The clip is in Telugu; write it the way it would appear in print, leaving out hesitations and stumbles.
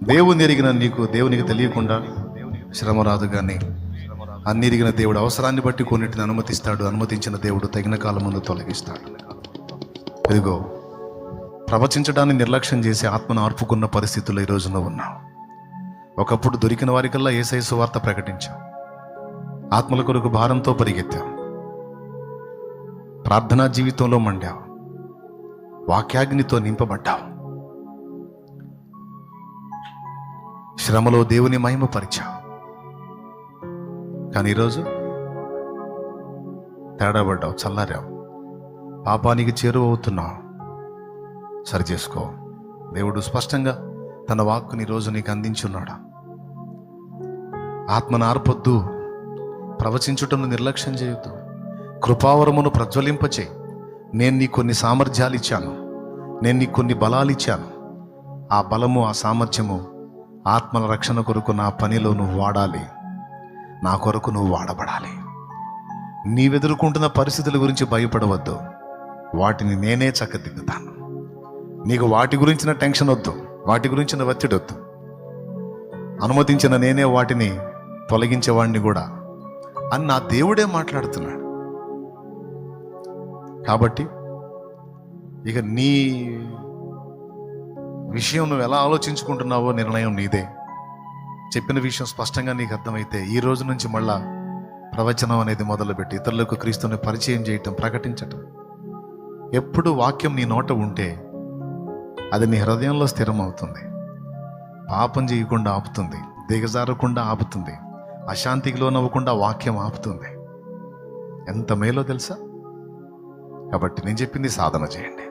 దేవుని ఎరిగిన నీకు దేవునికి తెలియకుండా శ్రమ రాదు. కానీ అన్ని ఎరిగిన దేవుడు అవసరాన్ని బట్టి కొన్నిటిని అనుమతిస్తాడు. అనుమతించిన దేవుడు తగిన కాలం ముందు తొలగిస్తాడు. ఇదిగో, ప్రవచించడాన్ని నిర్లక్ష్యం చేసి ఆత్మను ఆర్పుకున్న పరిస్థితుల్లో ఈ రోజున ఉన్నాం. ఒకప్పుడు దొరికిన వారికల్లా యేసయ్య సువార్త ప్రకటించాం. ఆత్మల కొరకు భారంతో పరిగెత్తాం. ప్రార్థనా జీవితంలో మండాం. వాక్యాగ్నితో నింపబడ్డాం. శ్రమలో దేవుని మహిమపరిచాం. కానీ ఈరోజు తేడాపడ్డావు, చల్లారావు, పాపానికి చేరువవుతున్నావు. సరి చేసుకో. దేవుడు స్పష్టంగా తన వాక్కుని ఈరోజు నీకు అందించున్నాడు. ఆత్మను ఆర్పొద్దు, ప్రవచించుటను నిర్లక్ష్యం చేయొద్దు, కృపావరమును ప్రజ్వలింపచేయి. నేను నీకు కొన్ని సామర్థ్యాలు ఇచ్చాను, నేను నీకు కొన్ని బలాలు ఇచ్చాను. ఆ బలము, ఆ సామర్థ్యము ఆత్మల రక్షణ కొరకు నా పనిలో నువ్వు వాడాలి. నా కొరకు నువ్వు వాడబడాలి. నీవెదుర్కొంటున్న పరిస్థితుల గురించి భయపడవద్దు. వాటిని నేనే చక్కదిద్దుతాను. నీకు వాటి గురించిన టెన్షన్ వద్దు, వాటి గురించిన ఒత్తిడి వద్దు. అనుమతించిన నేనే వాటిని తొలగించేవాడిని కూడా అని నా దేవుడే మాట్లాడుతున్నాడు. కాబట్టి ఇక నీ విషయం నువ్వు ఎలా ఆలోచించుకుంటున్నావో నిర్ణయం నీదే. చెప్పిన విషయం స్పష్టంగా నీకు అర్థమైతే ఈ రోజు నుంచి మళ్ళా ప్రవచనం అనేది మొదలుపెట్టి ఇతరులకు క్రీస్తుని పరిచయం చేయటం, ప్రకటించటం. ఎప్పుడు వాక్యం నీ నోట ఉంటే అది నీ హృదయంలో స్థిరం అవుతుంది. పాపం చేయకుండా ఆపుతుంది, దిగజారకుండా ఆపుతుంది, అశాంతికి లోనవ్వకుండా వాక్యం ఆపుతుంది. ఎంత మేలో తెలుసా? కాబట్టి నేను చెప్పింది సాధన చేయండి.